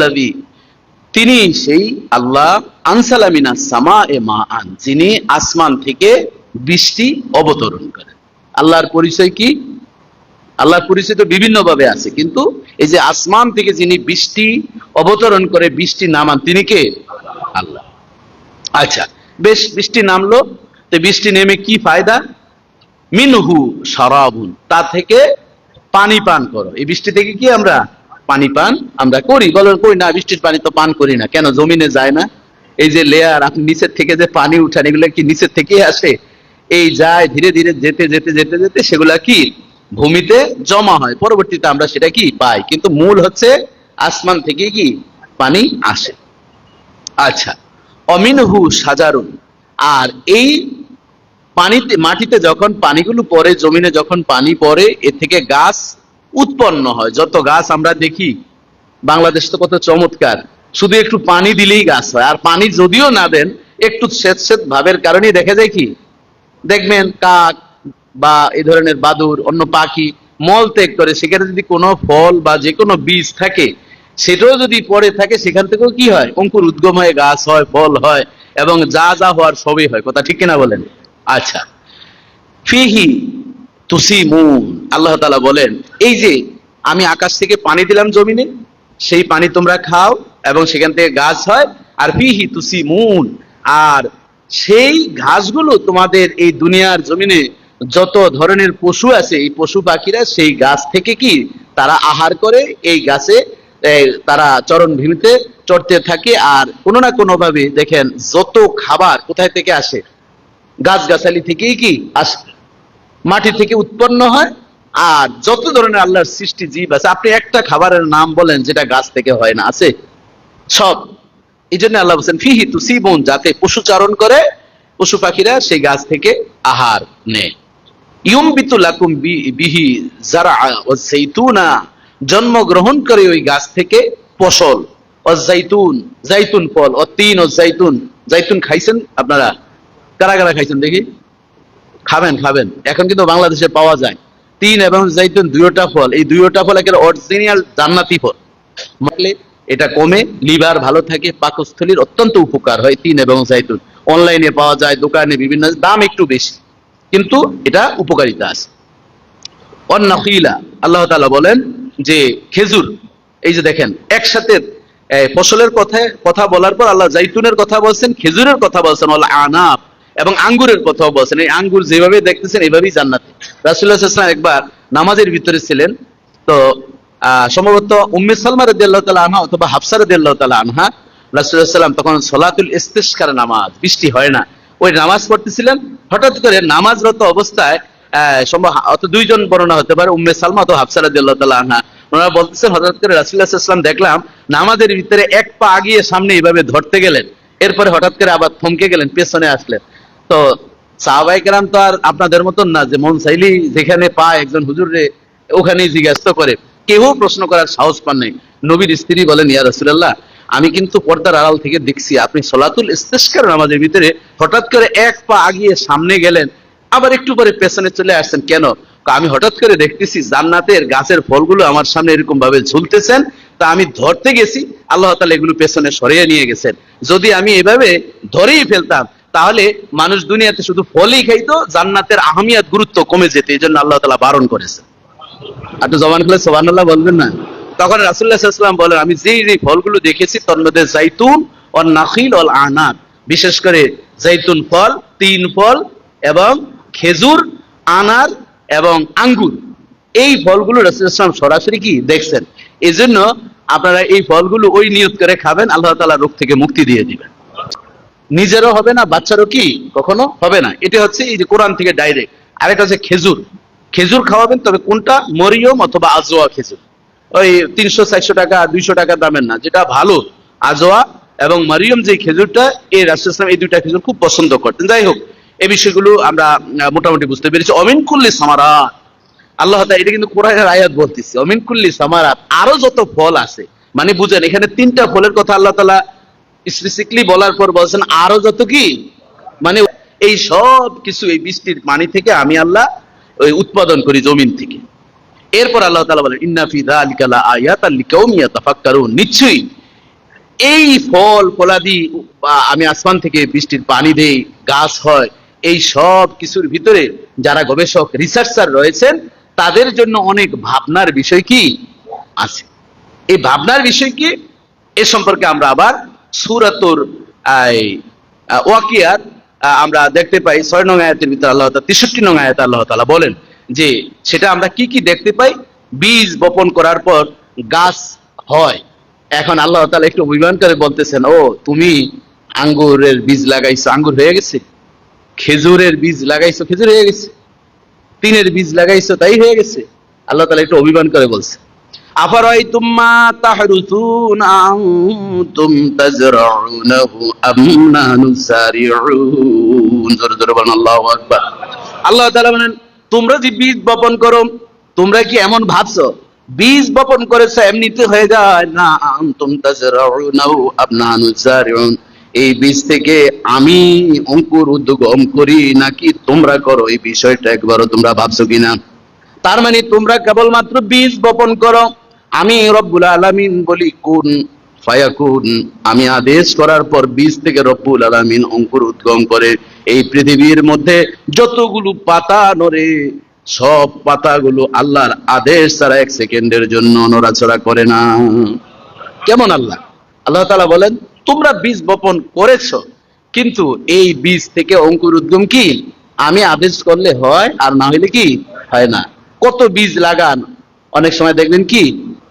হুয়াল্লাযী, তিনি সেই আল্লাহ, আনসালা মিনাস সামায়ে মাআন, যিনি আসমান থেকে বৃষ্টি অবতরণ করেন। আল্লাহর পরিচয় কি? আল্লাহর পরিচয় তো বিভিন্ন ভাবে আছে, কিন্তু এই যে আসমান থেকে যিনি বৃষ্টি অবতরণ করে বৃষ্টি নামান, তিনি কে? আল্লাহ। আচ্ছা, বেশ, বৃষ্টি নামলো, তো বৃষ্টি নেমে কি ফায়দা? মিনহু শারাবুন, তা থেকে পানি পান করো। এই বৃষ্টি থেকে কি আমরা পানি পান আমরা করি? বলেন কই না, বৃষ্টির পানি তো পান করি না। কেন? জমিনে যায় না? এই যে লেয়ার, আপনি নিচের থেকে যে পানি উঠান, এগুলো কি নিচের থেকেই আসে? এই যায় ধীরে ধীরে যেতে যেতে যেতে যেতে সেগুলা কি ভূমিতে জমা হয়, পরবর্তীতে আমরা সেটা কি পাই, কিন্তু মূল হচ্ছে আসমান থেকে কি পানি আসে। আচ্ছা, অমিনহু সাজারুন, আর এই পানিতে, মাটিতে যখন পানিগুলো পড়ে, জমিনে যখন পানি পড়ে, এ থেকে গাছ উৎপন্ন হয়। যত গাছ আমরা দেখি, বাংলাদেশ তো কত চমৎকার, শুধু একটু পানি দিলেই গাছ হয়। আর পানি যদিও না দেন, একটু স্বেত স্বেত ভাবের কারণেই দেখা যায় কি, দেখবেন কাক বা এই ধরনের বাদুর, অন্য পাখি মল ত্যাগ করে, সেখানে যদি কোনো ফল বা যে কোনো বীজ থাকে, সেটাও যদি পড়ে থাকে, সেখান থেকেও কি হয়, অঙ্কুর উদ্গম হয়ে গাছ হয়, ফল হয়, এবং যা যা হওয়ার সবই হয়। কথা ঠিক কিনা বলেন? আচ্ছা, ফিহি তুসিমুন, আল্লাহ তাআলা বলেন, এই যে আমি আকাশ থেকে পানি দিলাম জমিনে, সেই পানি তোমরা খাও এবং সেখান থেকে গাছ হয়। আর ফিহি তুসিমুন, আর সেই ঘাসগুলো তোমাদের এই দুনিয়ার জমিনে যত ধরনের পশু আছে, এই পশু পাখিরা সেই গাছ থেকে কি তারা আহার করে, এই গাছে তারা চরণ ভূমিতে চড়তে থাকে। আর কোনো না কোনো ভাবে দেখেন, যত খাবার কোথায় থেকে আসে? গাছগাছালি থেকেই কি আসে, মাটি থেকে উৎপন্ন হয়। আর যত ধরনের আল্লাহর সৃষ্টি জীব আছে, আপনি একটা খাবারের নাম বলেন যেটা গাছ থেকে হয় না, আছে? সব। এই জন্য আল্লাহ বলছেন ফিহি তুসিবুন, যাতে পশু চারণ করে, পশু পাখিরা সেই গাছ থেকে আহার নেয়। ইউমবিতু লাকুম বিহি যারআ ওয়াজ যাইতুনা, জন্মগ্রহণ করে ওই গাছ থেকে ফসল, ওয়াজ যাইতুন, যাইতুন ফল, ও তিন ও যাইতুন, যাইতুন খাইছেন আপনারা? কারা কারা খাইছেন দেখি? খাবেন খাবেন, এখন কিন্তু বাংলাদেশে পাওয়া যায়। তিন এবং যাইতুন দুইটা ফল, এই দুইটা ফল একেবারে অরিজিনাল জান্নাতি ফল। মানে এটা কমে, লিভার ভালো থাকে, পাকস্থলীর অত্যন্ত উপকার হয় তিন এবং যাইতুন। অনলাইনে পাওয়া যায়, দোকানে বিভিন্ন, দাম একটু বেশি, কিন্তু এটা উপকারিতা আছে। অন্নাখিলা, আল্লাহ তাআলা বলেন যে খেজুর, এই যে দেখেন একসাথে ফসলের কথা বলার পর আল্লাহ জাইতুনের কথা বলছেন, খেজুরের কথা বলছেন, আল্লাহ আনাব এবং আঙ্গুরের কথাও বলছেন। এই আঙ্গুর যেভাবে দেখতেছেন এইভাবেই জান্নাতি। রাসূলুল্লাহ সাল্লাল্লাহু আলাইহি ওয়াসাল্লাম একবার নামাজের ভিতরে ছিলেন, তো সম্ভবত উম্মে সালমা রাদিয়াল্লাহু তাআলা আনহা অথবা হাফসা রাদিয়াল্লাহু তাআলা আনহা, রাসূলুল্লাহ সাল্লাল্লাহু আলাইহি ওয়াসাল্লাম তখন সলাতুল ইস্তিসকার নামাজ, বৃষ্টি হয় না, ওই নামাজ পড়তেছিলেন। হঠাৎ করে নামাজরত অবস্থায় অত দুইজন বর্ণনা হতে পারে, উম্মে সালমা অথবা হাফসা রাদিয়াল্লাহু তাআলা আনহা, ওনারা বলতেছেন হঠাৎ করে রাসূলুল্লাহ সাল্লাল্লাহু আলাইহি ওয়াসাল্লাম দেখলাম নামাজের ভিতরে এক পা আগিয়ে সামনে এইভাবে ধরতে গেলেন, এরপরে হঠাৎ করে আবার থমকে গেলেন, পেছনে আসলেন। তো সাহাবায়ে কেরাম তো আর আপনাদের মতন না যে মন চাইলেই যেখানে পায় একজন হুজুরে ওখানেই জিজ্ঞাসা করে, কেউ প্রশ্ন করার সাহস পান নাই। নবীর স্ত্রী বলেন, ইয়া রাসূলুল্লাহ, আমি কিন্তু পর্দার আড়াল থেকে দেখছি আপনি সলাতুল ইস্তিসকার নামাজের ভিতরে হঠাৎ করে এক পা আগিয়ে সামনে গেলেন, আবার একটু পরে পেছনে চলে আসছেন, কেন? আমি হঠাৎ করে দেখতেছি জান্নাতের গাছের ফলগুলো আমার সামনে এরকম ভাবে ঝুলতেছেন, তা আমি ধরতে গেছি, আল্লাহ তাআলা এগুলো পেছনে সরিয়ে নিয়ে গেছেন। যদি আমি এভাবে ধরেই ফেলতাম, তাহলে মানুষ দুনিয়াতে শুধু ফলই খাইতো, জান্নাতের আহমিয়ত, গুরুত্ব কমে যেত। এই জন্য আল্লাহ তাআলা বারণ করেছে। একটু জবান খুলে সুবহানাল্লাহ বলবেন না? তখন রাসূলুল্লাহ সাল্লাল্লাহু আলাইহি ওয়াসাল্লাম বলেন, আমি যেই যেই ফলগুলো দেখেছি তার মধ্যে যাইতুন ও নাখিল ও আনাব, বিশেষ করে যাইতুন ফল, তিন ফল এবং খেজুর, আনার এবং আঙ্গুর, এই ফলগুলো রাসূলুল্লাহ সাল্লাল্লাহু আলাইহি ওয়াসাল্লাম সরাসরি কি দেখছেন। এজন্য আপনারা এই ফলগুলো ওই নিয়ত করে খাবেন, আল্লাহ তাআলা রোগ থেকে মুক্তি দিয়ে দিবেন। নিজেরও হবে না, বাচ্চারও কি কখনো হবে না। এটা হচ্ছে এই যে কোরআন থেকে ডাইরেক্ট। আরেকটা হচ্ছে খেজুর, খেজুর খাওয়াবেন, তবে কোনটা? মরিয়ম অথবা আজওয়া খেজুর, ওই 300-400 টাকা 200 টাকা দামের না, যেটা ভালো আজওয়া এবং মরিয়ম যে খেজুরটা, এই রাসূলুল্লাহ সাল্লাল্লাহু আলাইহি ওয়াসাল্লাম এই দুইটা খেজুর খুব পছন্দ করতেন। যাই হোক, এই বিষয়গুলো আমরা মোটামুটি বুঝতে পেরেছি। অমিন কুল্লি সামারাত, আল্লাহ তাআলা, এটা কিন্তু কোরআনের আয়াত বলতেছে, অমিন কুল্লি সামারাত, আরো যত ফল আছে, মানে বুঝেন এখানে তিনটা ফলের কথা আল্লাহ তাআলা স্পেসিফিকলি বলার পর বলছেন আরো যত কি, মানে এই সব কিছু এই বৃষ্টির পানি থেকে আমি আল্লাহ ওই উৎপাদন করি জমিন থেকে। এরপর আল্লাহ তাআলা বলেন, ইন্না ফি যালিকা লা আয়াতাল লিকাউমিন ইয়াতাফাক্কারুন, নিশ্চয়ই এই ফল ফলাদি বা আমি আসমান থেকে বৃষ্টির পানি দেই, গাছ হয়, এই সব কিছুর ভিতরে যারা গবেষক রিসার্চার রয়েছেন তাদের জন্য অনেক ভাবনার বিষয় কি আছে। এই ভাবনার বিষয় কি, এ সম্পর্কে আমরা আবার সূরাতুর ওয়াকিয়ার আমরা দেখতে পাই 6 নং আয়াতের ভিতরে আল্লাহ তাআলা 63 নং আয়াতে আল্লাহ তাআলা বলেন যে সেটা আমরা কি কি দেখতে পাই। বীজ বপন করার পর গাছ হয়। এখন আল্লাহ তাআলা একটু অভিমান করে বলতেছেন, ও তুমি আঙ্গুরের বীজ লাগাইছো, আঙ্গুর হয়ে গেছে। খেজুরের বীজ লাগাইছো, খেজুর হয়ে গেছে। তিনের বীজ লাগাইছো, তাই হয়ে গেছে। আল্লাহ তাআলা একটু অভিমান করে বলছে, আফারাইতুম মা তাহরুসুন আনতুম তাজরাউনাহু আম নাহনু সারিউন। জোরে জোরে বলেন আল্লাহু আকবার। আল্লাহ তাআলা বলেন, তোমরা যে বীজ বপন করো, তোমরা কি এমন ভাবছো বীজ বপন করেছো এমনিতে হয়ে যায়? না, আনতুম তাজরাউনাহু আম নাহনু সারিউন, এই বীজ থেকে আমি অঙ্কুর উদ্গম করি নাকি তোমরা করো, এই বিষয়টা একবারও তোমরা ভাবছো কিনা? তার মানে তোমরা কেবলমাত্র বীজ বপন করো, আমি রব্বুল আলামিন বলি কুন ফায়াকুন, আমি আদেশ করার পর বীজ থেকে রব্বুল আলামিন অঙ্কুর উদ্গম করে। এই পৃথিবীর মধ্যে যতগুলো পাতা নড়ে, সব পাতাগুলো আল্লাহর আদেশ ছাড়া 1 সেকেন্ডের জন্য নড়াচড়া করে না। কেমন আল্লাহ? আল্লাহ তাআলা বলেন, তোমরা বীজ বপন করেছো, কিন্তু এই বীজ থেকে অঙ্কুর উদ্গম কি আমি আদেশ করলে হয়, আর না হইলে কি হয় না। কত বীজ লাগান, অনেক সময় দেখবেন কি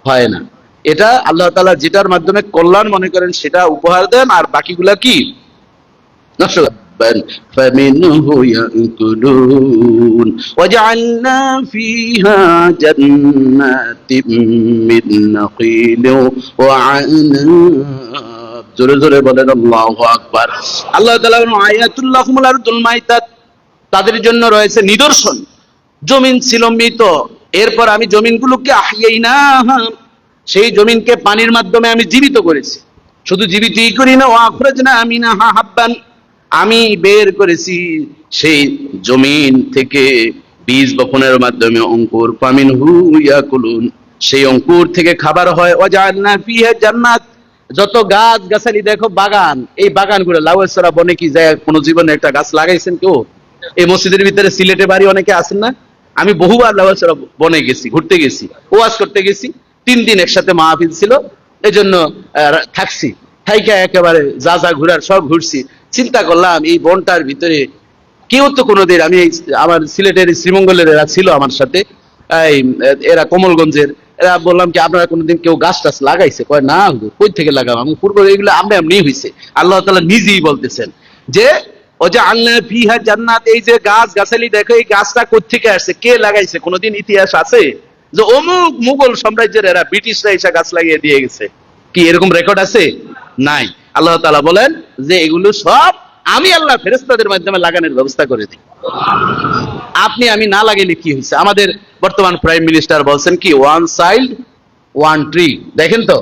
হয় না। এটা আল্লাহ তাআলা যেটার মাধ্যমে কল্যাণ মনে করেন সেটা উপহার দেন, আর বাকিগুলা কি নষ্ট করেন। فَمِنْهُ يَأْكُلُونَ وَجَعَلْنَا فِيهَا جَنَّاتٍ مِّن نَّخِيلٍ وَأَعْنَابٍ। জোরে জোরে বলেন আল্লাহু আকবার। আল্লাহ তাআলা বলেন, আয়াতুল লাহুমুল আরদুল মাইতাত, তাদের জন্য রয়েছে নিদর্শন। জমিন ছিল মৃত, এরপর আমি জমিনগুলোকে আহইয়াইনাহা, সেই জমিনকে পানির মাধ্যমে আমি জীবিত করেছি। শুধু জীবিতই করি না, ওয়া আখরাজনা মিনহা হাব্বান, আমি বের করেছি সেই জমিন থেকে বীজ বপনের মাধ্যমে অঙ্কুর। ফামিনহু ইয়াকুলুন, সেই অঙ্কুর থেকে খাবার হয়। ওয়াজআলনা ফিহা জান্নাত, যত গাছ গাছালি দেখো বাগান, এই বাগানগুলো লাউয়েছড়া বনে কি যায় কোন জীবনে একটা গাছ লাগাইছেন কেউ? এই মসজিদের ভিতরে সিলেটে বাড়ি অনেকে আছেন না, আমি বহুবার লাউয়েছড়া বনে গেছি, ঘুরতে গেছি, ওয়াজ করতে গেছি। 3 দিন একসাথে মাহফিল ছিল, এজন্য থাকছি। থাইকা একেবারে যা যা ঘুরার সব ঘুরছি। চিন্তা করলাম এই বনটার ভিতরে কেউ তো কোনোদিন, আমি আমার সিলেটের শ্রীমঙ্গলের এরা ছিল আমার সাথে, এরা কমলগঞ্জের, এরা বললাম কি আপনারা কোনোদিন কেউ গাছ টাছ লাগাইছে? কয় না, কই থেকে লাগাবো, আমি পূর্ব এগুলো আমরা এমনি হয়েছে। আল্লাহ তাআলা নিজেই বলতেছেন যে ও যে আল্লাহ ফিহা জান্নাত, এই যে গাছ গাছালি দেখো, এই গাছটা কোত্থেকে আসছে, কে লাগাইছে? কোনোদিন ইতিহাস আছে যে অমুক মুঘল সাম্রাজ্যের এরা ব্রিটিশরা এসে গাছ লাগিয়ে দিয়ে গেছে? কি এরকম রেকর্ড আছে? নাই। আল্লাহ তাআলা বলেন যে এগুলো সব আমি আল্লাহ ফেরেশতাদের মাধ্যমে লাগানোর ব্যবস্থা করে দিই। আপনি আমি না লাগাইলে কি হয়েছে? আমাদের বর্তমান প্রাইম মিনিস্টার বলছেন কি, 1 চাইল্ড 1 ট্রি। দেখেন তো,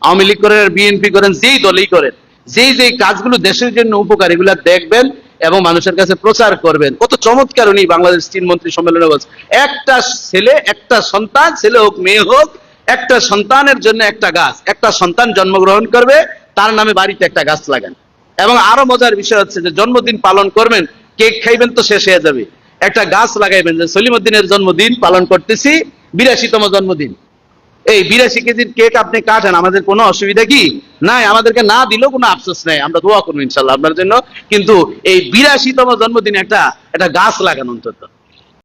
আওয়ামী লীগ করেন আর বিএনপি করেন, যেই দলই করেন, যেই যেই কাজগুলো দেশের জন্য উপকার, এগুলা দেখবেন এবং মানুষের কাছে প্রচার করবেন। কত চমৎকার উনি বাংলাদেশ চীন মন্ত্রী সম্মেলনে বলছেন, একটা ছেলে, একটা সন্তান, ছেলে হোক মেয়ে হোক, একটা সন্তানের জন্য একটা গাছ, একটা সন্তান জন্মগ্রহণ করবে, তার নামে বাড়িতে একটা গাছ লাগান। এবং আরো মজার বিষয় হচ্ছে যে জন্মদিন পালন করবেন, কেক খাইবেন তো শেষ হয়ে যাবে, একটা গাছ লাগাইবেন। যে সলিমউদ্দিনের জন্মদিন পালন করতেছি, 82তম জন্মদিন, এই 82 কেজির কেক আপনি কাটেন, আমাদের কোনো অসুবিধা কি নাই, আমাদেরকে না দিলেও কোনো আফসোস নাই, আমরা দোয়া করবো ইনশাল্লাহ আপনার জন্য। কিন্তু এই 82তম জন্মদিনে একটা গাছ লাগান অন্তত।